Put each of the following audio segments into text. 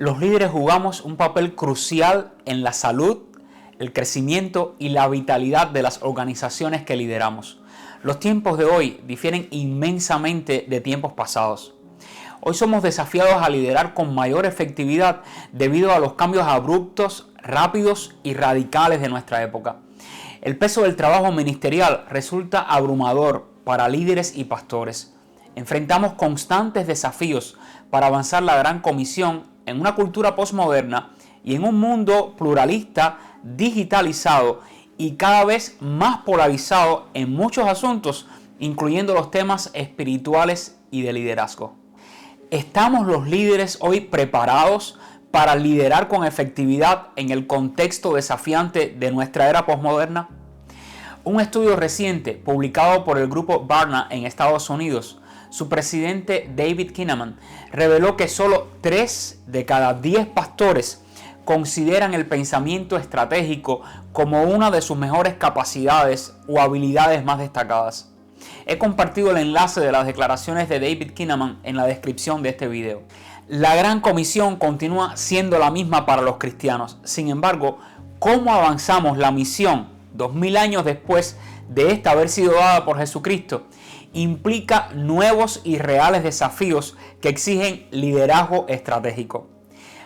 Los líderes jugamos un papel crucial en la salud, el crecimiento y la vitalidad de las organizaciones que lideramos. Los tiempos de hoy difieren inmensamente de tiempos pasados. Hoy somos desafiados a liderar con mayor efectividad debido a los cambios abruptos, rápidos y radicales de nuestra época. El peso del trabajo ministerial resulta abrumador para líderes y pastores. Enfrentamos constantes desafíos para avanzar la gran comisión en una cultura postmoderna y en un mundo pluralista, digitalizado y cada vez más polarizado en muchos asuntos, incluyendo los temas espirituales y de liderazgo. ¿Estamos los líderes hoy preparados para liderar con efectividad en el contexto desafiante de nuestra era postmoderna? Un estudio reciente publicado por el grupo Barna en Estados Unidos, su presidente David Kinnaman reveló que solo 3 de cada 10 pastores consideran el pensamiento estratégico como una de sus mejores capacidades o habilidades más destacadas. He compartido el enlace de las declaraciones de David Kinnaman en la descripción de este video. La Gran Comisión continúa siendo la misma para los cristianos. Sin embargo, ¿cómo avanzamos la misión 2000 años después de esta haber sido dada por Jesucristo? Implica nuevos y reales desafíos que exigen liderazgo estratégico.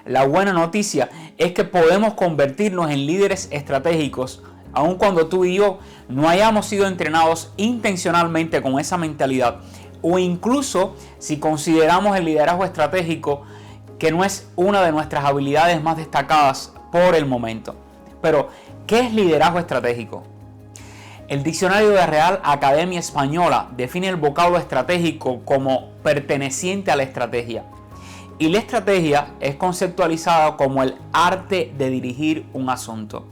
La buena noticia es que podemos convertirnos en líderes estratégicos aun cuando tú y yo no hayamos sido entrenados intencionalmente con esa mentalidad, o incluso si consideramos el liderazgo estratégico que no es una de nuestras habilidades más destacadas por el momento. Pero, ¿qué es liderazgo estratégico? El diccionario de Real Academia Española define el vocablo estratégico como perteneciente a la estrategia. Y la estrategia es conceptualizada como el arte de dirigir un asunto.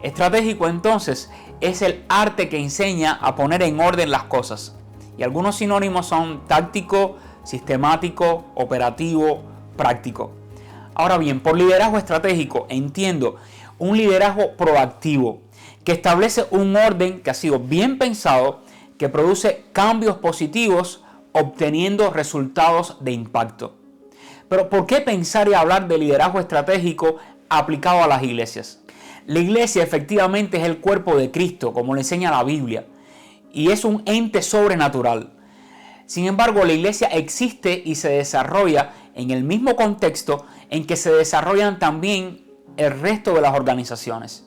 Estratégico entonces es el arte que enseña a poner en orden las cosas. Y algunos sinónimos son táctico, sistemático, operativo, práctico. Ahora bien, por liderazgo estratégico entiendo un liderazgo proactivo que establece un orden que ha sido bien pensado, que produce cambios positivos, obteniendo resultados de impacto. Pero ¿por qué pensar y hablar de liderazgo estratégico aplicado a las iglesias? La iglesia efectivamente es el cuerpo de Cristo, como le enseña la Biblia, y es un ente sobrenatural. Sin embargo, la iglesia existe y se desarrolla en el mismo contexto en que se desarrollan también el resto de las organizaciones.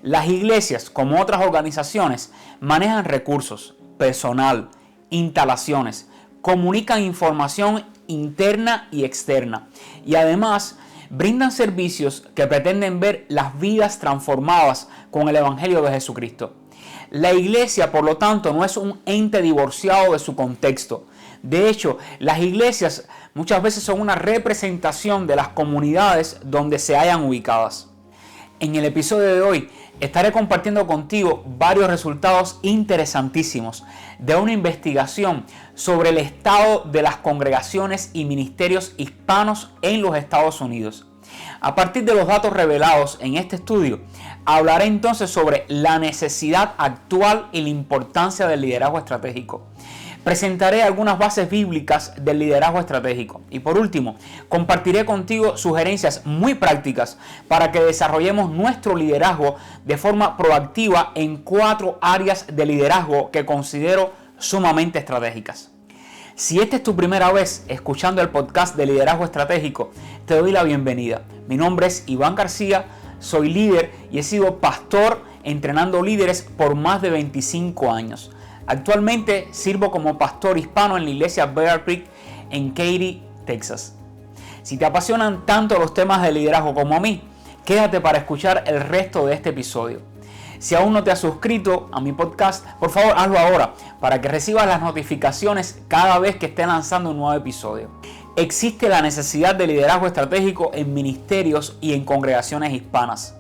Las iglesias, como otras organizaciones, manejan recursos, personal, instalaciones, comunican información interna y externa y además brindan servicios que pretenden ver las vidas transformadas con el Evangelio de Jesucristo. La iglesia, por lo tanto, no es un ente divorciado de su contexto. De hecho, las iglesias muchas veces son una representación de las comunidades donde se hallan ubicadas. En el episodio de hoy estaré compartiendo contigo varios resultados interesantísimos de una investigación sobre el estado de las congregaciones y ministerios hispanos en los Estados Unidos. A partir de los datos revelados en este estudio, hablaré entonces sobre la necesidad actual y la importancia del liderazgo estratégico. Presentaré algunas bases bíblicas del liderazgo estratégico. Y por último, compartiré contigo sugerencias muy prácticas para que desarrollemos nuestro liderazgo de forma proactiva en 4 áreas de liderazgo que considero sumamente estratégicas. Si esta es tu primera vez escuchando el podcast de liderazgo estratégico, te doy la bienvenida. Mi nombre es Iván García, soy líder y he sido pastor entrenando líderes por más de 25 años. Actualmente sirvo como pastor hispano en la iglesia Bear Creek en Katy, Texas. Si te apasionan tanto los temas de liderazgo como a mí, quédate para escuchar el resto de este episodio. Si aún no te has suscrito a mi podcast, por favor hazlo ahora para que recibas las notificaciones cada vez que esté lanzando un nuevo episodio. Existe la necesidad de liderazgo estratégico en ministerios y en congregaciones hispanas.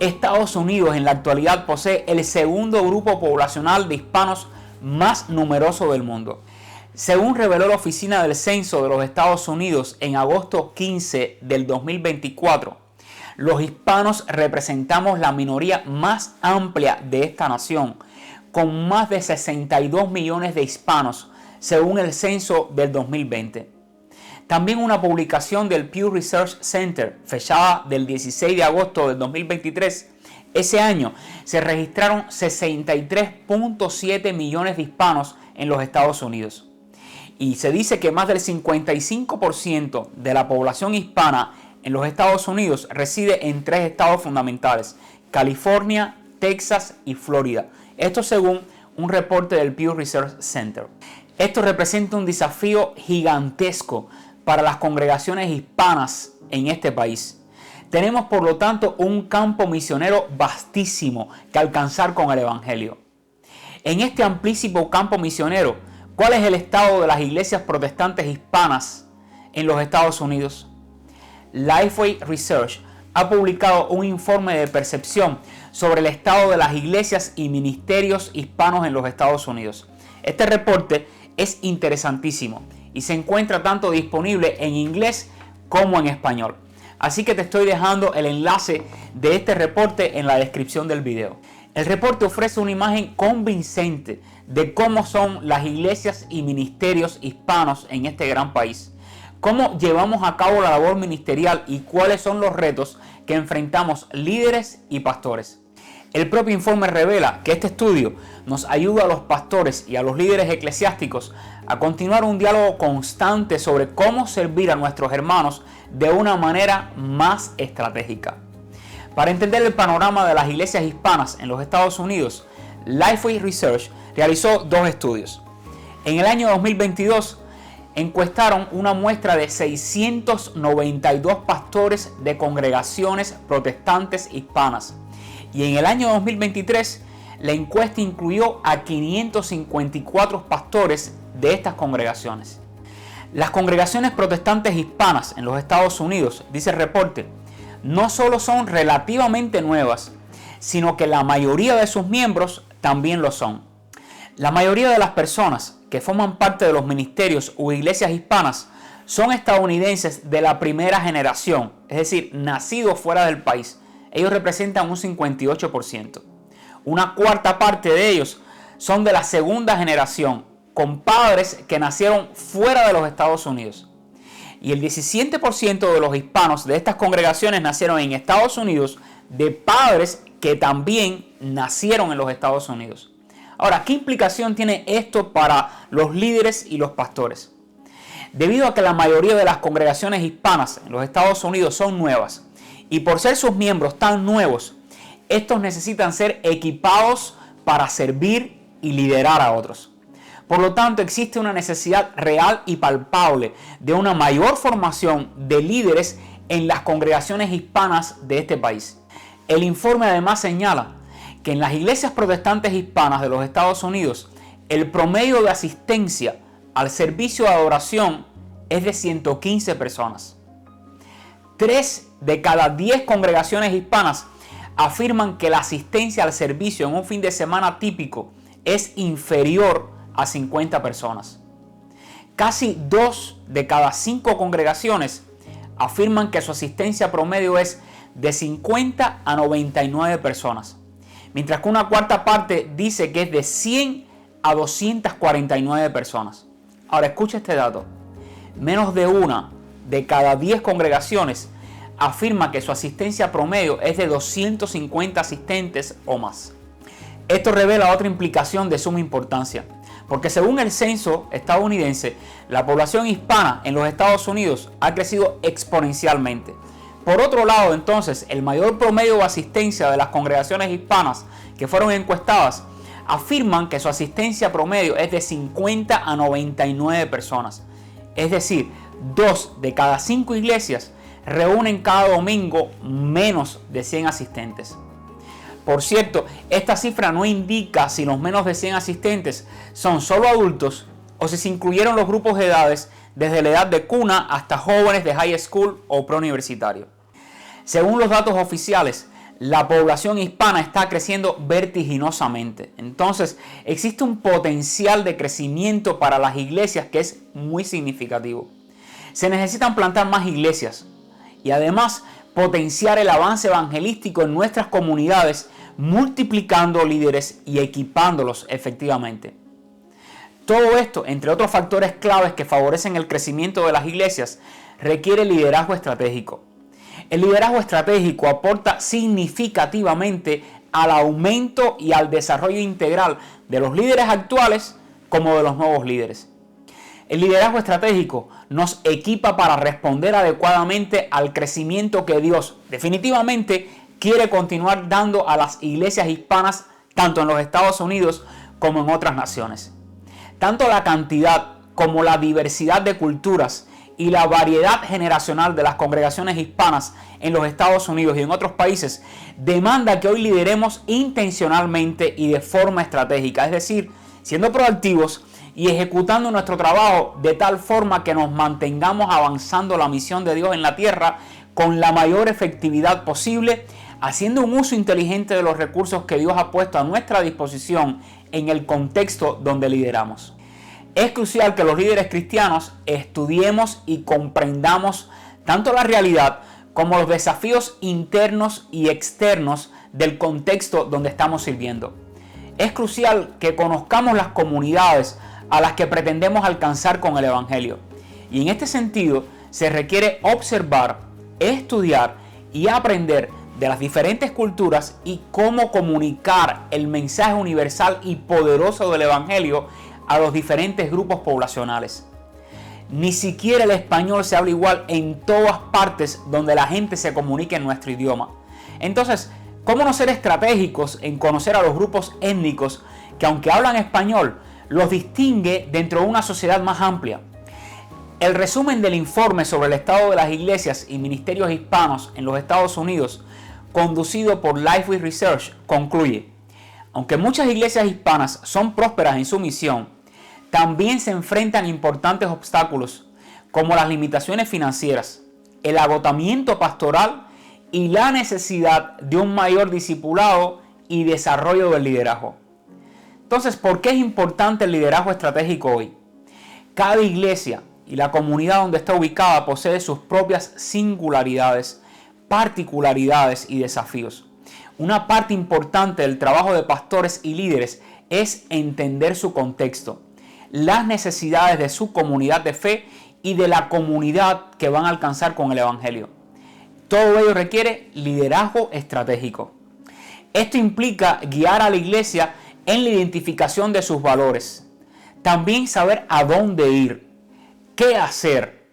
Estados Unidos en la actualidad posee el segundo grupo poblacional de hispanos más numeroso del mundo. Según reveló la Oficina del Censo de los Estados Unidos en agosto 15 del 2024, los hispanos representamos la minoría más amplia de esta nación, con más de 62 millones de hispanos, según el censo del 2020. También una publicación del Pew Research Center, fechada del 16 de agosto del 2023, ese año se registraron 63.7 millones de hispanos en los Estados Unidos. Y se dice que más del 55% de la población hispana en los Estados Unidos reside en 3 estados fundamentales: California, Texas y Florida. Esto según un reporte del Pew Research Center. Esto representa un desafío gigantesco para las congregaciones hispanas en este país. Tenemos por lo tanto un campo misionero vastísimo que alcanzar con el Evangelio. En este amplísimo campo misionero, ¿cuál es el estado de las iglesias protestantes hispanas en los Estados Unidos? Lifeway Research ha publicado un informe de percepción sobre el estado de las iglesias y ministerios hispanos en los Estados Unidos. Este reporte es interesantísimo y se encuentra tanto disponible en inglés como en español. Así que te estoy dejando el enlace de este reporte en la descripción del video. El reporte ofrece una imagen convincente de cómo son las iglesias y ministerios hispanos en este gran país, cómo llevamos a cabo la labor ministerial y cuáles son los retos que enfrentamos líderes y pastores. El propio informe revela que este estudio nos ayuda a los pastores y a los líderes eclesiásticos a continuar un diálogo constante sobre cómo servir a nuestros hermanos de una manera más estratégica. Para entender el panorama de las iglesias hispanas en los Estados Unidos, Lifeway Research realizó 2 estudios. En el año 2022 encuestaron una muestra de 692 pastores de congregaciones protestantes hispanas. Y en el año 2023 la encuesta incluyó a 554 pastores de estas congregaciones. Las congregaciones protestantes hispanas en los Estados Unidos, dice el reporte, no solo son relativamente nuevas, sino que la mayoría de sus miembros también lo son. La mayoría de las personas que forman parte de los ministerios o iglesias hispanas son estadounidenses de la primera generación, es decir, nacidos fuera del país. Ellos representan un 58%. Una cuarta parte de ellos son de la segunda generación, con padres que nacieron fuera de los Estados Unidos. Y el 17% de los hispanos de estas congregaciones nacieron en Estados Unidos de padres que también nacieron en los Estados Unidos. Ahora, ¿qué implicación tiene esto para los líderes y los pastores? Debido a que la mayoría de las congregaciones hispanas en los Estados Unidos son nuevas, y por ser sus miembros tan nuevos, estos necesitan ser equipados para servir y liderar a otros. Por lo tanto, existe una necesidad real y palpable de una mayor formación de líderes en las congregaciones hispanas de este país. El informe además señala que en las iglesias protestantes hispanas de los Estados Unidos, el promedio de asistencia al servicio de adoración es de 115 personas. 3 de cada 10 congregaciones hispanas afirman que la asistencia al servicio en un fin de semana típico es inferior a 50 personas. Casi 2 de cada 5 congregaciones afirman que su asistencia promedio es de 50 a 99 personas, mientras que una cuarta parte dice que es de 100 a 249 personas. Ahora escucha este dato: menos de 1 de cada 10 congregaciones afirma que su asistencia promedio es de 250 asistentes o más. Esto revela otra implicación de suma importancia, porque según el censo estadounidense, la población hispana en los Estados Unidos ha crecido exponencialmente. Por otro lado, entonces, el mayor promedio de asistencia de las congregaciones hispanas que fueron encuestadas afirman que su asistencia promedio es de 50 a 99 personas. Es decir, 2 de cada 5 iglesias reúnen cada domingo menos de 100 asistentes. Por cierto, esta cifra no indica si los menos de 100 asistentes son solo adultos o si se incluyeron los grupos de edades desde la edad de cuna hasta jóvenes de high school o preuniversitario. Según los datos oficiales, la población hispana está creciendo vertiginosamente. Entonces, existe un potencial de crecimiento para las iglesias que es muy significativo. Se necesitan plantar más iglesias y además potenciar el avance evangelístico en nuestras comunidades, multiplicando líderes y equipándolos efectivamente. Todo esto, entre otros factores claves que favorecen el crecimiento de las iglesias, requiere liderazgo estratégico. El liderazgo estratégico aporta significativamente al aumento y al desarrollo integral de los líderes actuales como de los nuevos líderes. El liderazgo estratégico nos equipa para responder adecuadamente al crecimiento que Dios definitivamente quiere continuar dando a las iglesias hispanas, tanto en los Estados Unidos como en otras naciones. Tanto la cantidad como la diversidad de culturas y la variedad generacional de las congregaciones hispanas en los Estados Unidos y en otros países demanda que hoy lideremos intencionalmente y de forma estratégica, es decir, siendo proactivos y ejecutando nuestro trabajo de tal forma que nos mantengamos avanzando la misión de Dios en la tierra con la mayor efectividad posible, haciendo un uso inteligente de los recursos que Dios ha puesto a nuestra disposición en el contexto donde lideramos. Es crucial que los líderes cristianos estudiemos y comprendamos tanto la realidad como los desafíos internos y externos del contexto donde estamos sirviendo. Es crucial que conozcamos las comunidades a las que pretendemos alcanzar con el Evangelio. Y en este sentido se requiere observar, estudiar y aprender de las diferentes culturas y cómo comunicar el mensaje universal y poderoso del Evangelio a los diferentes grupos poblacionales. Ni siquiera el español se habla igual en todas partes donde la gente se comunica en nuestro idioma. Entonces, ¿cómo no ser estratégicos en conocer a los grupos étnicos que, aunque hablan español, los distingue dentro de una sociedad más amplia? El resumen del informe sobre el estado de las iglesias y ministerios hispanos en los Estados Unidos, conducido por Lifeway Research, concluye: aunque muchas iglesias hispanas son prósperas en su misión, también se enfrentan importantes obstáculos como las limitaciones financieras, el agotamiento pastoral y la necesidad de un mayor discipulado y desarrollo del liderazgo. Entonces, ¿por qué es importante el liderazgo estratégico hoy? Cada iglesia y la comunidad donde está ubicada posee sus propias singularidades, particularidades y desafíos. Una parte importante del trabajo de pastores y líderes es entender su contexto, las necesidades de su comunidad de fe y de la comunidad que van a alcanzar con el Evangelio. Todo ello requiere liderazgo estratégico. Esto implica guiar a la iglesia en la identificación de sus valores. También saber a dónde ir, qué hacer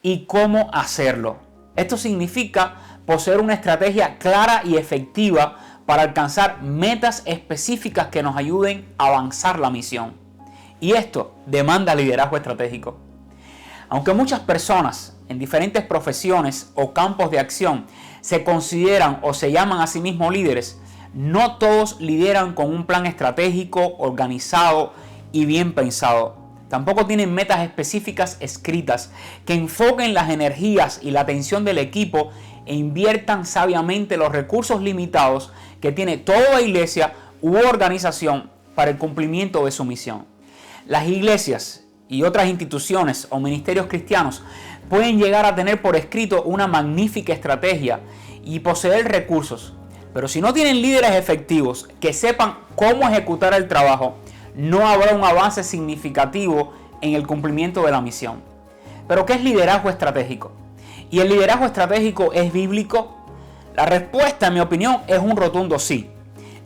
y cómo hacerlo. Esto significa poseer una estrategia clara y efectiva para alcanzar metas específicas que nos ayuden a avanzar la misión. Y esto demanda liderazgo estratégico. Aunque muchas personas en diferentes profesiones o campos de acción se consideran o se llaman a sí mismos líderes, no todos lideran con un plan estratégico, organizado y bien pensado. Tampoco tienen metas específicas escritas que enfoquen las energías y la atención del equipo e inviertan sabiamente los recursos limitados que tiene toda iglesia u organización para el cumplimiento de su misión. Las iglesias y otras instituciones o ministerios cristianos pueden llegar a tener por escrito una magnífica estrategia y poseer recursos, pero si no tienen líderes efectivos que sepan cómo ejecutar el trabajo, no habrá un avance significativo en el cumplimiento de la misión. ¿Pero qué es liderazgo estratégico? ¿Y el liderazgo estratégico es bíblico? La respuesta, en mi opinión, es un rotundo sí.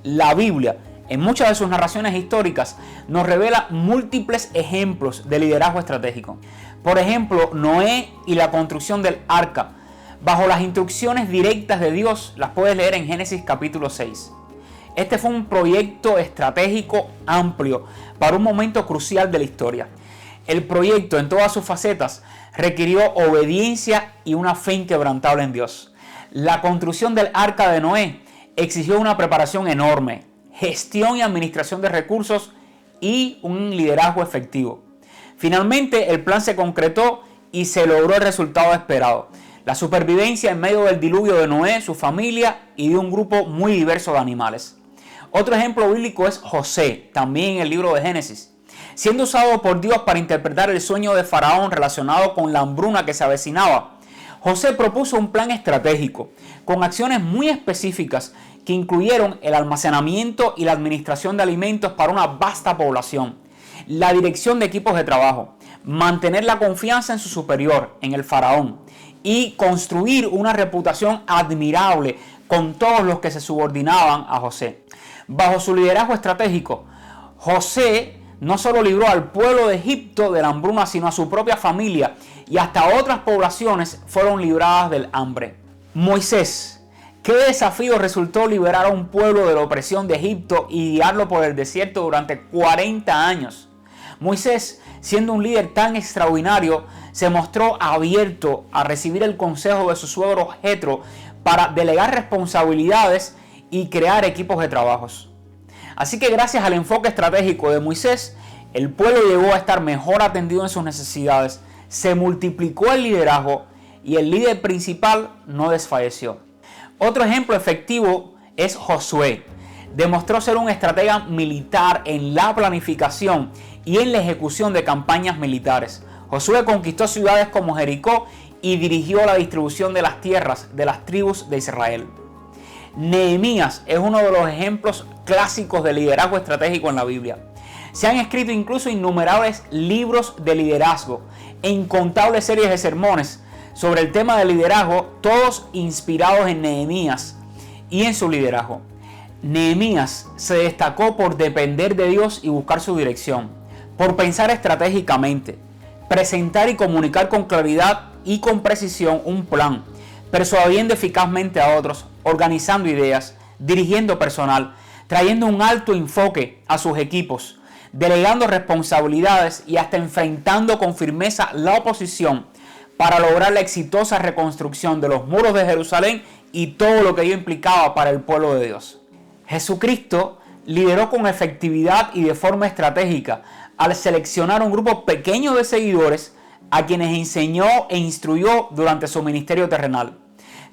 La Biblia, en muchas de sus narraciones históricas, nos revela múltiples ejemplos de liderazgo estratégico. Por ejemplo, Noé y la construcción del arca, bajo las instrucciones directas de Dios, las puedes leer en Génesis capítulo 6. Este fue un proyecto estratégico amplio para un momento crucial de la historia. El proyecto, en todas sus facetas, requirió obediencia y una fe inquebrantable en Dios. La construcción del arca de Noé exigió una preparación enorme, gestión y administración de recursos y un liderazgo efectivo. Finalmente, el plan se concretó y se logró el resultado esperado: la supervivencia en medio del diluvio de Noé, su familia y de un grupo muy diverso de animales. Otro ejemplo bíblico es José, también en el libro de Génesis, siendo usado por Dios para interpretar el sueño de Faraón relacionado con la hambruna que se avecinaba. José propuso un plan estratégico con acciones muy específicas que incluyeron el almacenamiento y la administración de alimentos para una vasta población, la dirección de equipos de trabajo, mantener la confianza en su superior, en el faraón, y construir una reputación admirable con todos los que se subordinaban a José. Bajo su liderazgo estratégico, José no solo libró al pueblo de Egipto de la hambruna, sino a su propia familia, y hasta otras poblaciones fueron libradas del hambre. Moisés, ¿qué desafío resultó liberar a un pueblo de la opresión de Egipto y guiarlo por el desierto durante 40 años? Moisés, siendo un líder tan extraordinario, se mostró abierto a recibir el consejo de su suegro Jetro para delegar responsabilidades y crear equipos de trabajos. Así que gracias al enfoque estratégico de Moisés, el pueblo llegó a estar mejor atendido en sus necesidades, se multiplicó el liderazgo y el líder principal no desfalleció. Otro ejemplo efectivo es Josué. Demostró ser un estratega militar en la planificación y en la ejecución de campañas militares. Josué conquistó ciudades como Jericó y dirigió la distribución de las tierras de las tribus de Israel. Nehemías es uno de los ejemplos clásicos de liderazgo estratégico en la Biblia. Se han escrito incluso innumerables libros de liderazgo e incontables series de sermones sobre el tema del liderazgo, todos inspirados en Nehemías y en su liderazgo. Nehemías se destacó por depender de Dios y buscar su dirección, por pensar estratégicamente, presentar y comunicar con claridad y con precisión un plan, persuadiendo eficazmente a otros, organizando ideas, dirigiendo personal, trayendo un alto enfoque a sus equipos, delegando responsabilidades y hasta enfrentando con firmeza la oposición para lograr la exitosa reconstrucción de los muros de Jerusalén y todo lo que ello implicaba para el pueblo de Dios. Jesucristo lideró con efectividad y de forma estratégica al seleccionar un grupo pequeño de seguidores a quienes enseñó e instruyó durante su ministerio terrenal.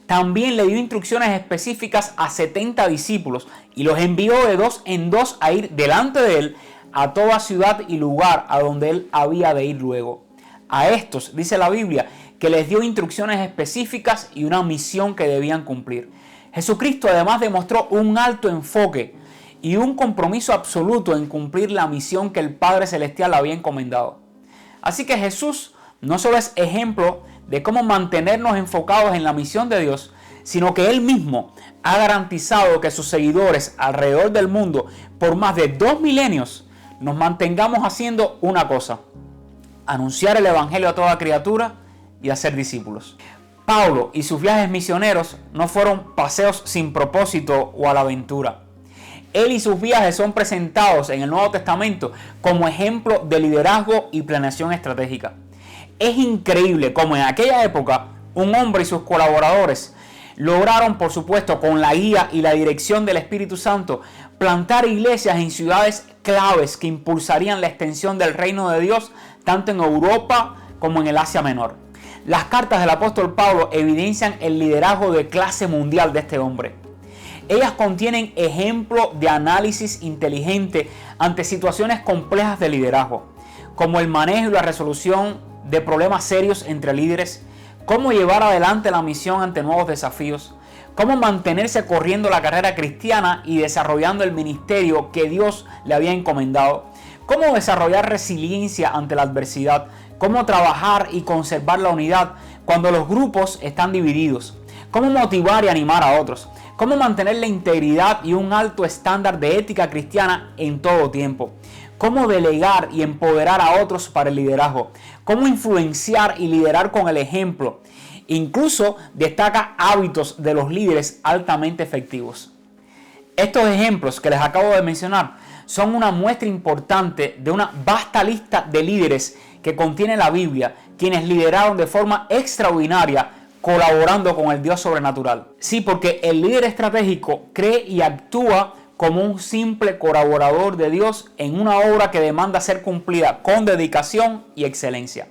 También le dio instrucciones específicas a 70 discípulos y los envió de 2 en 2 a ir delante de él a toda ciudad y lugar a donde él había de ir luego. A estos, dice la Biblia, que les dio instrucciones específicas y una misión que debían cumplir. Jesucristo además demostró un alto enfoque y un compromiso absoluto en cumplir la misión que el Padre Celestial le había encomendado. Así que Jesús no solo es ejemplo de cómo mantenernos enfocados en la misión de Dios, sino que Él mismo ha garantizado que sus seguidores alrededor del mundo por más de 2 milenios nos mantengamos haciendo una cosa: anunciar el Evangelio a toda criatura y hacer discípulos. Pablo y sus viajes misioneros no fueron paseos sin propósito o a la aventura. Él y sus viajes son presentados en el Nuevo Testamento como ejemplo de liderazgo y planeación estratégica. Es increíble cómo en aquella época un hombre y sus colaboradores lograron, por supuesto, con la guía y la dirección del Espíritu Santo, plantar iglesias en ciudades claves que impulsarían la extensión del reino de Dios tanto en Europa como en el Asia Menor. Las cartas del apóstol Pablo evidencian el liderazgo de clase mundial de este hombre. Ellas contienen ejemplos de análisis inteligente ante situaciones complejas de liderazgo, como el manejo y la resolución de problemas serios entre líderes, cómo llevar adelante la misión ante nuevos desafíos, cómo mantenerse corriendo la carrera cristiana y desarrollando el ministerio que Dios le había encomendado, cómo desarrollar resiliencia ante la adversidad, cómo trabajar y conservar la unidad cuando los grupos están divididos, cómo motivar y animar a otros, cómo mantener la integridad y un alto estándar de ética cristiana en todo tiempo, cómo delegar y empoderar a otros para el liderazgo, cómo influenciar y liderar con el ejemplo. Incluso destaca hábitos de los líderes altamente efectivos. Estos ejemplos que les acabo de mencionar son una muestra importante de una vasta lista de líderes que contiene la Biblia, quienes lideraron de forma extraordinaria, colaborando con el Dios sobrenatural. Sí, porque el líder estratégico cree y actúa como un simple colaborador de Dios en una obra que demanda ser cumplida con dedicación y excelencia.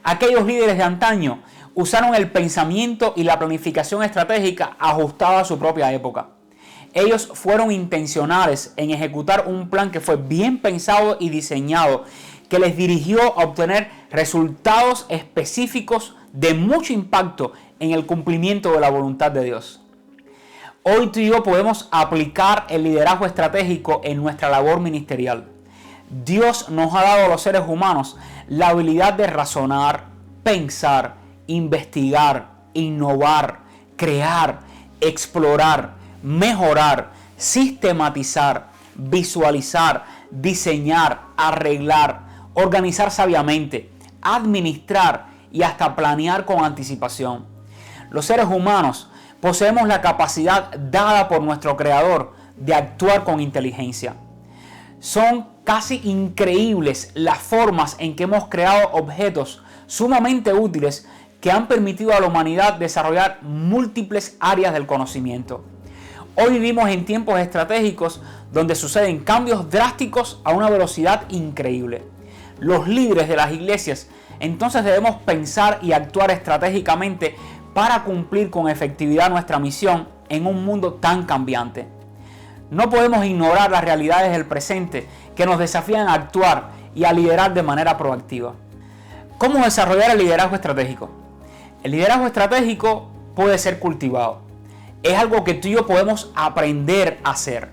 Aquellos líderes de antaño usaron el pensamiento y la planificación estratégica ajustada a su propia época. Ellos fueron intencionales en ejecutar un plan que fue bien pensado y diseñado, que les dirigió a obtener resultados específicos de mucho impacto en el cumplimiento de la voluntad de Dios. Hoy tú y yo podemos aplicar el liderazgo estratégico en nuestra labor ministerial. Dios nos ha dado a los seres humanos la habilidad de razonar, pensar, investigar, innovar, crear, explorar, mejorar, sistematizar, visualizar, diseñar, arreglar, organizar sabiamente, administrar y hasta planear con anticipación. Los seres humanos poseemos la capacidad dada por nuestro Creador de actuar con inteligencia. Son casi increíbles las formas en que hemos creado objetos sumamente útiles que han permitido a la humanidad desarrollar múltiples áreas del conocimiento. Hoy vivimos en tiempos estratégicos donde suceden cambios drásticos a una velocidad increíble. Los líderes de las iglesias entonces debemos pensar y actuar estratégicamente para cumplir con efectividad nuestra misión en un mundo tan cambiante. No podemos ignorar las realidades del presente que nos desafían a actuar y a liderar de manera proactiva. ¿Cómo desarrollar el liderazgo estratégico? El liderazgo estratégico puede ser cultivado. Es algo que tú y yo podemos aprender a hacer.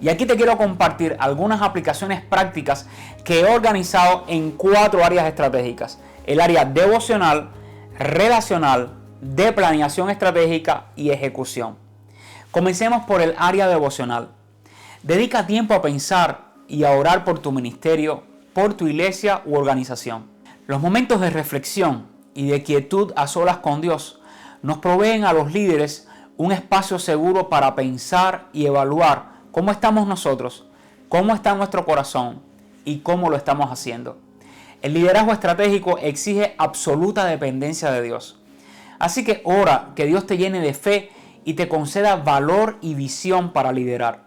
Y aquí te quiero compartir algunas aplicaciones prácticas que he organizado en 4 áreas estratégicas. El área devocional, relacional, de planeación estratégica y ejecución. Comencemos por el área devocional. Dedica tiempo a pensar y a orar por tu ministerio, por tu iglesia u organización. Los momentos de reflexión y de quietud a solas con Dios nos proveen a los líderes un espacio seguro para pensar y evaluar cómo estamos nosotros, cómo está nuestro corazón y cómo lo estamos haciendo. El liderazgo estratégico exige absoluta dependencia de Dios. Así que ora que Dios te llene de fe y te conceda valor y visión para liderar.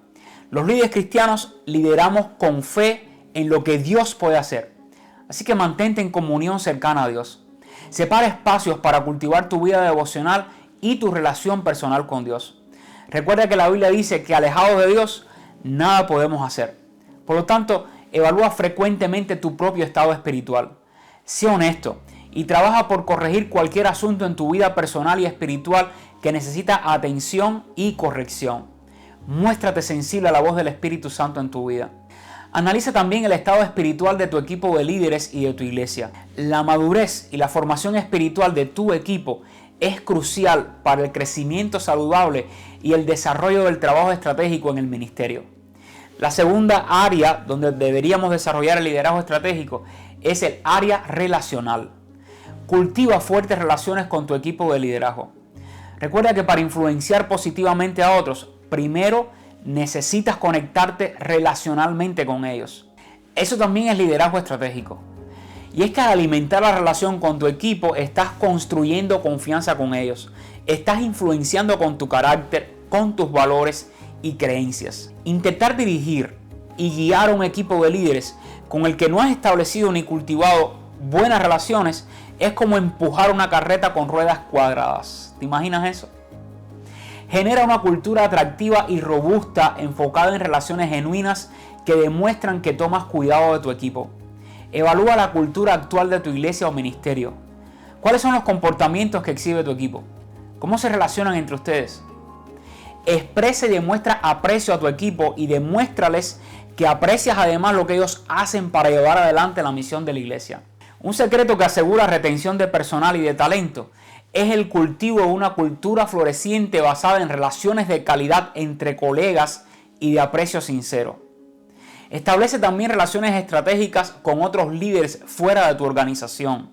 Los líderes cristianos lideramos con fe en lo que Dios puede hacer. Así que mantente en comunión cercana a Dios. Separa espacios para cultivar tu vida devocional y tu relación personal con Dios. Recuerda que la Biblia dice que alejados de Dios nada podemos hacer. Por lo tanto, evalúa frecuentemente tu propio estado espiritual. Sé honesto y trabaja por corregir cualquier asunto en tu vida personal y espiritual que necesita atención y corrección. Muéstrate sensible a la voz del Espíritu Santo en tu vida. Analiza también el estado espiritual de tu equipo de líderes y de tu iglesia. La madurez y la formación espiritual de tu equipo es crucial para el crecimiento saludable y el desarrollo del trabajo estratégico en el ministerio. La segunda área donde deberíamos desarrollar el liderazgo estratégico es el área relacional. Cultiva fuertes relaciones con tu equipo de liderazgo. Recuerda que para influenciar positivamente a otros, primero necesitas conectarte relacionalmente con ellos. Eso también es liderazgo estratégico. Y es que al alimentar la relación con tu equipo, estás construyendo confianza con ellos. Estás influenciando con tu carácter, con tus valores y creencias. Intentar dirigir y guiar a un equipo de líderes con el que no has establecido ni cultivado buenas relaciones es como empujar una carreta con ruedas cuadradas. ¿Te imaginas eso? Genera una cultura atractiva y robusta enfocada en relaciones genuinas que demuestran que tomas cuidado de tu equipo. Evalúa la cultura actual de tu iglesia o ministerio. ¿Cuáles son los comportamientos que exhibe tu equipo? ¿Cómo se relacionan entre ustedes? Expresa y demuestra aprecio a tu equipo y demuéstrales que aprecias además lo que ellos hacen para llevar adelante la misión de la iglesia. Un secreto que asegura retención de personal y de talento es el cultivo de una cultura floreciente basada en relaciones de calidad entre colegas y de aprecio sincero. Establece también relaciones estratégicas con otros líderes fuera de tu organización,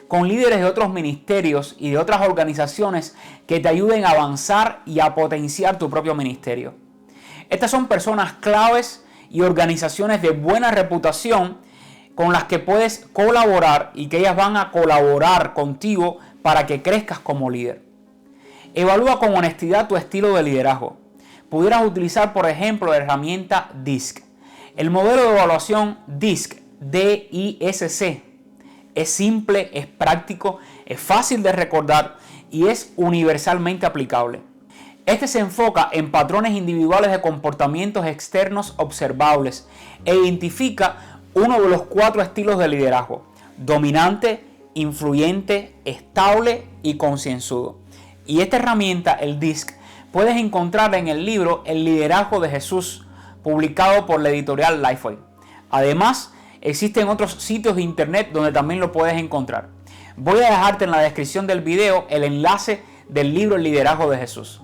con líderes de otros ministerios y de otras organizaciones que te ayuden a avanzar y a potenciar tu propio ministerio. Estas son personas claves y organizaciones de buena reputación con las que puedes colaborar y que ellas van a colaborar contigo para que crezcas como líder. Evalúa con honestidad tu estilo de liderazgo. Pudieras utilizar, por ejemplo, la herramienta DISC. El modelo de evaluación DISC, D-I-S-C, es simple, es práctico, es fácil de recordar y es universalmente aplicable. Este se enfoca en patrones individuales de comportamientos externos observables e identifica uno de los 4 estilos de liderazgo: dominante, influyente, estable y concienzudo. Y esta herramienta, el DISC, puedes encontrarla en el libro El liderazgo de Jesús, publicado por la editorial Lifeway. Además, existen otros sitios de internet donde también lo puedes encontrar. Voy a dejarte en la descripción del video el enlace del libro El liderazgo de Jesús.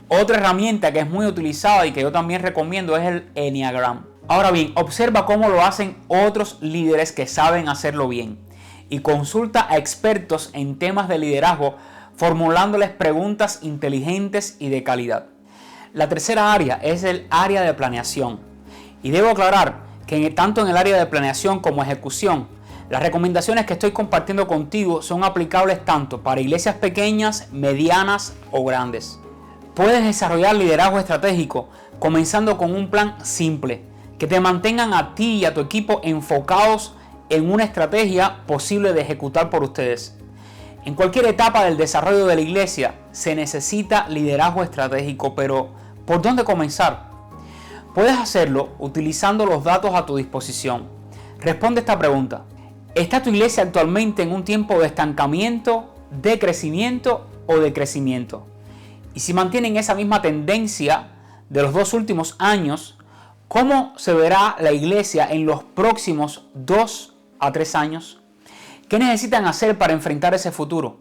Otra herramienta que es muy utilizada y que yo también recomiendo es el Enneagram. Ahora bien, observa cómo lo hacen otros líderes que saben hacerlo bien y consulta a expertos en temas de liderazgo formulándoles preguntas inteligentes y de calidad. La tercera área es el área de planeación. Y debo aclarar que tanto en el área de planeación como ejecución, las recomendaciones que estoy compartiendo contigo son aplicables tanto para iglesias pequeñas, medianas o grandes. Puedes desarrollar liderazgo estratégico comenzando con un plan simple que te mantengan a ti y a tu equipo enfocados en una estrategia posible de ejecutar por ustedes. En cualquier etapa del desarrollo de la iglesia se necesita liderazgo estratégico, pero ¿por dónde comenzar? Puedes hacerlo utilizando los datos a tu disposición. Responde esta pregunta. ¿Está tu iglesia actualmente en un tiempo de estancamiento, de crecimiento o de crecimiento? Y si mantienen esa misma tendencia de los 2 últimos años, ¿cómo se verá la iglesia en los próximos 2 a 3 años? ¿Qué necesitan hacer para enfrentar ese futuro?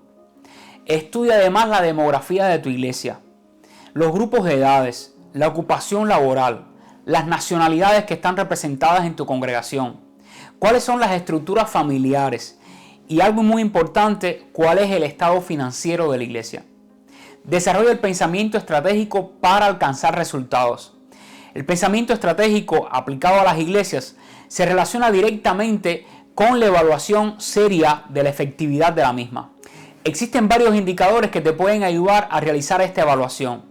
Estudia además la demografía de tu iglesia, los grupos de edades, la ocupación laboral, las nacionalidades que están representadas en tu congregación, cuáles son las estructuras familiares y algo muy importante, cuál es el estado financiero de la iglesia. Desarrolla el pensamiento estratégico para alcanzar resultados. El pensamiento estratégico aplicado a las iglesias se relaciona directamente con la evaluación seria de la efectividad de la misma. Existen varios indicadores que te pueden ayudar a realizar esta evaluación.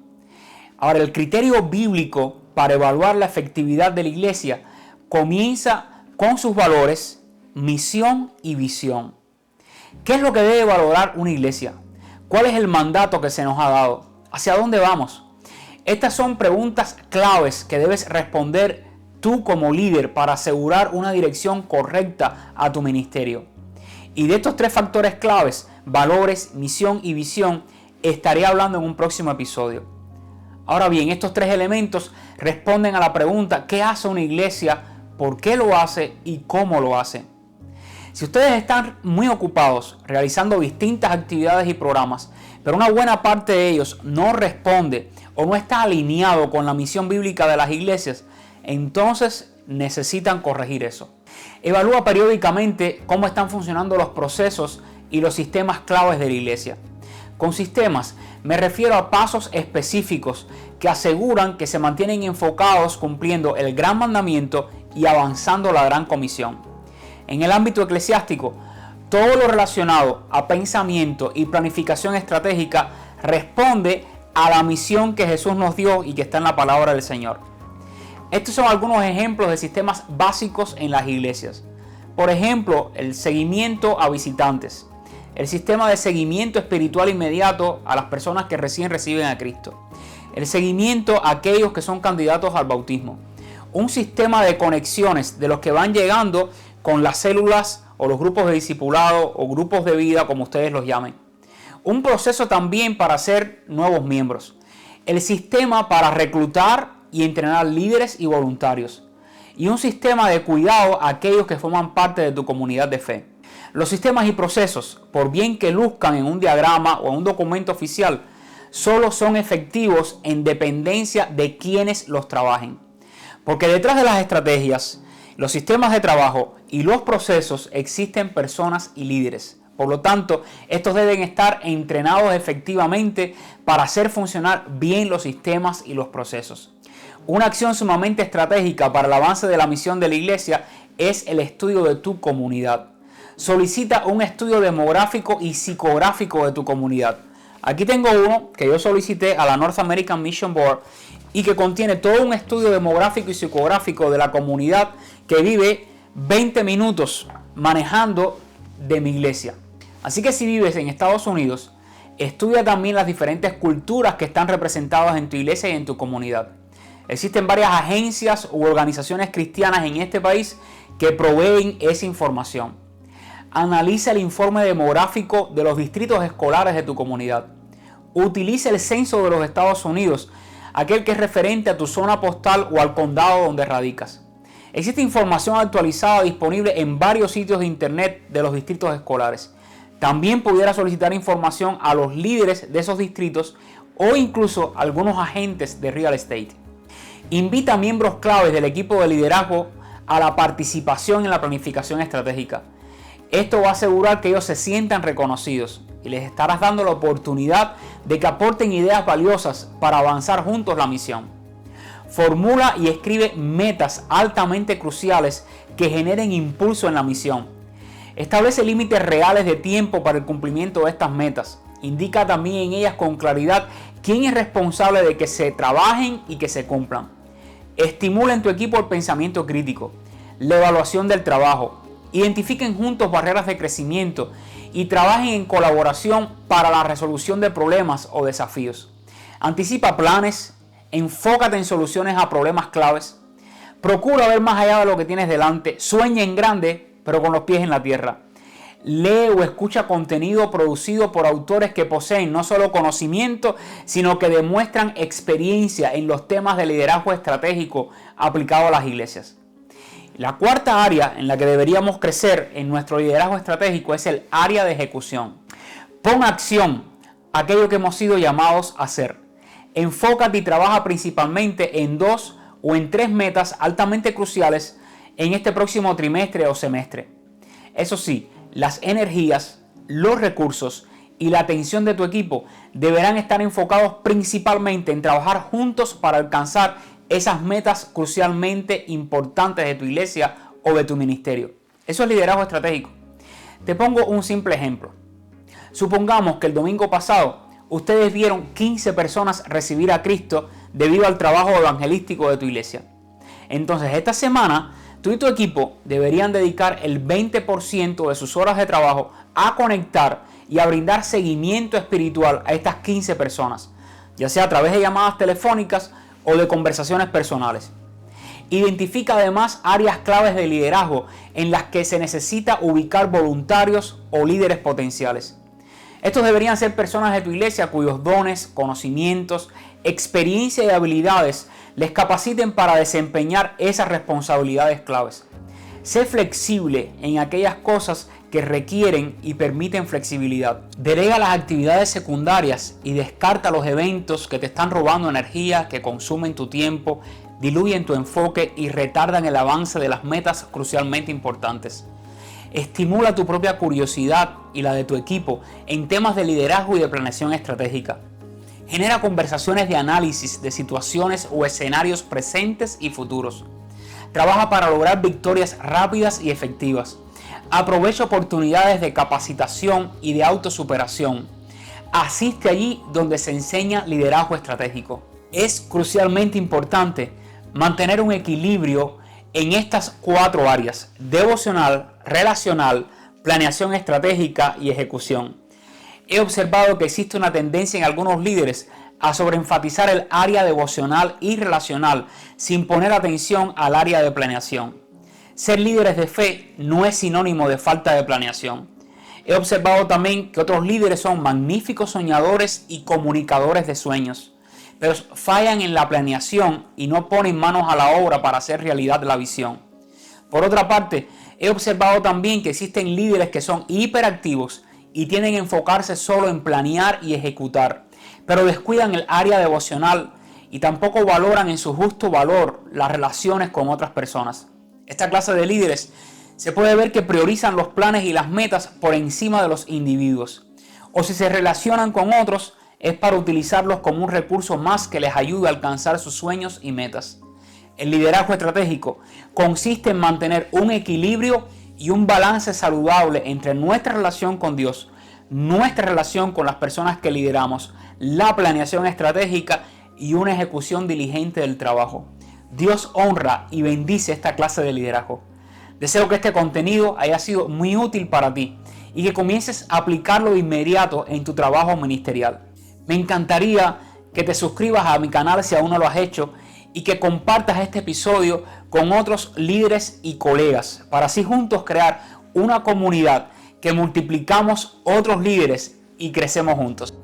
Ahora, el criterio bíblico para evaluar la efectividad de la iglesia comienza con sus valores, misión y visión. ¿Qué es lo que debe valorar una iglesia? ¿Cuál es el mandato que se nos ha dado? ¿Hacia dónde vamos? Estas son preguntas claves que debes responder tú como líder para asegurar una dirección correcta a tu ministerio. Y de estos 3 factores claves, valores, misión y visión, estaré hablando en un próximo episodio. Ahora bien, estos 3 elementos responden a la pregunta: ¿qué hace una iglesia? ¿Por qué lo hace? ¿Y cómo lo hace? Si ustedes están muy ocupados realizando distintas actividades y programas, pero una buena parte de ellos no responde o no está alineado con la misión bíblica de las iglesias, entonces necesitan corregir eso. Evalúa periódicamente cómo están funcionando los procesos y los sistemas claves de la iglesia. Con sistemas me refiero a pasos específicos que aseguran que se mantienen enfocados cumpliendo el gran mandamiento y avanzando la gran comisión. En el ámbito eclesiástico, todo lo relacionado a pensamiento y planificación estratégica responde a la misión que Jesús nos dio y que está en la palabra del Señor. Estos son algunos ejemplos de sistemas básicos en las iglesias. Por ejemplo, el seguimiento a visitantes, el sistema de seguimiento espiritual inmediato a las personas que recién reciben a Cristo, el seguimiento a aquellos que son candidatos al bautismo, un sistema de conexiones de los que van llegando con las células o los grupos de discipulado o grupos de vida, como ustedes los llamen. Un proceso también para hacer nuevos miembros. El sistema para reclutar y entrenar líderes y voluntarios. Y un sistema de cuidado a aquellos que forman parte de tu comunidad de fe. Los sistemas y procesos, por bien que luzcan en un diagrama o en un documento oficial, solo son efectivos en dependencia de quienes los trabajen. Porque detrás de las estrategias, los sistemas de trabajo y los procesos existen personas y líderes. Por lo tanto, estos deben estar entrenados efectivamente para hacer funcionar bien los sistemas y los procesos. Una acción sumamente estratégica para el avance de la misión de la iglesia es el estudio de tu comunidad. Solicita un estudio demográfico y psicográfico de tu comunidad. Aquí tengo uno que yo solicité a la North American Mission Board y que contiene todo un estudio demográfico y psicográfico de la comunidad que vive 20 minutos manejando de mi iglesia. Así que si vives en Estados Unidos, estudia también las diferentes culturas que están representadas en tu iglesia y en tu comunidad. Existen varias agencias u organizaciones cristianas en este país que proveen esa información. Analiza el informe demográfico de los distritos escolares de tu comunidad. Utiliza el censo de los Estados Unidos, aquel que es referente a tu zona postal o al condado donde radicas. Existe información actualizada disponible en varios sitios de internet de los distritos escolares. También pudiera solicitar información a los líderes de esos distritos o incluso a algunos agentes de real estate. Invita a miembros claves del equipo de liderazgo a la participación en la planificación estratégica. Esto va a asegurar que ellos se sientan reconocidos y les estarás dando la oportunidad de que aporten ideas valiosas para avanzar juntos la misión. Formula y escribe metas altamente cruciales que generen impulso en la misión. Establece límites reales de tiempo para el cumplimiento de estas metas. Indica también en ellas con claridad quién es responsable de que se trabajen y que se cumplan. Estimula en tu equipo el pensamiento crítico, la evaluación del trabajo. Identifiquen juntos barreras de crecimiento y trabajen en colaboración para la resolución de problemas o desafíos. Anticipa planes, enfócate en soluciones a problemas claves. Procura ver más allá de lo que tienes delante. Sueña en grande, pero con los pies en la tierra. Lee o escucha contenido producido por autores que poseen no solo conocimiento, sino que demuestran experiencia en los temas de liderazgo estratégico aplicado a las iglesias. La cuarta área en la que deberíamos crecer en nuestro liderazgo estratégico es el área de ejecución. Pon acción aquello que hemos sido llamados a hacer. Enfócate y trabaja principalmente en 2 o en 3 metas altamente cruciales en este próximo trimestre o semestre. Eso sí, las energías, los recursos y la atención de tu equipo deberán estar enfocados principalmente en trabajar juntos para alcanzar esas metas crucialmente importantes de tu iglesia o de tu ministerio. Eso es liderazgo estratégico. Te pongo un simple ejemplo. Supongamos que el domingo pasado ustedes vieron 15 personas recibir a Cristo debido al trabajo evangelístico de tu iglesia. Entonces esta semana tú y tu equipo deberían dedicar el 20% de sus horas de trabajo a conectar y a brindar seguimiento espiritual a estas 15 personas, ya sea a través de llamadas telefónicas o de conversaciones personales. Identifica además áreas claves de liderazgo en las que se necesita ubicar voluntarios o líderes potenciales. Estos deberían ser personas de tu iglesia cuyos dones, conocimientos, experiencia y habilidades les capaciten para desempeñar esas responsabilidades claves. Sé flexible en aquellas cosas que requieren y permiten flexibilidad. Delega las actividades secundarias y descarta los eventos que te están robando energía, que consumen tu tiempo, diluyen tu enfoque y retardan el avance de las metas crucialmente importantes. Estimula tu propia curiosidad y la de tu equipo en temas de liderazgo y de planeación estratégica. Genera conversaciones de análisis de situaciones o escenarios presentes y futuros. Trabaja para lograr victorias rápidas y efectivas. Aprovecha oportunidades de capacitación y de autosuperación. Asiste allí donde se enseña liderazgo estratégico. Es crucialmente importante mantener un equilibrio en estas 4 áreas: devocional, relacional, planeación estratégica y ejecución. He observado que existe una tendencia en algunos líderes a sobreenfatizar el área devocional y relacional sin poner atención al área de planeación. Ser líderes de fe no es sinónimo de falta de planeación. He observado también que otros líderes son magníficos soñadores y comunicadores de sueños, pero fallan en la planeación y no ponen manos a la obra para hacer realidad la visión. Por otra parte, he observado también que existen líderes que son hiperactivos y tienden a enfocarse solo en planear y ejecutar, pero descuidan el área devocional y tampoco valoran en su justo valor las relaciones con otras personas. Esta clase de líderes se puede ver que priorizan los planes y las metas por encima de los individuos, o si se relacionan con otros es para utilizarlos como un recurso más que les ayude a alcanzar sus sueños y metas. El liderazgo estratégico consiste en mantener un equilibrio y un balance saludable entre nuestra relación con Dios, nuestra relación con las personas que lideramos, la planeación estratégica y una ejecución diligente del trabajo. Dios honra y bendice esta clase de liderazgo. Deseo que este contenido haya sido muy útil para ti y que comiences a aplicarlo de inmediato en tu trabajo ministerial. Me encantaría que te suscribas a mi canal si aún no lo has hecho y que compartas este episodio con otros líderes y colegas para así juntos crear una comunidad que multiplicamos otros líderes y crecemos juntos.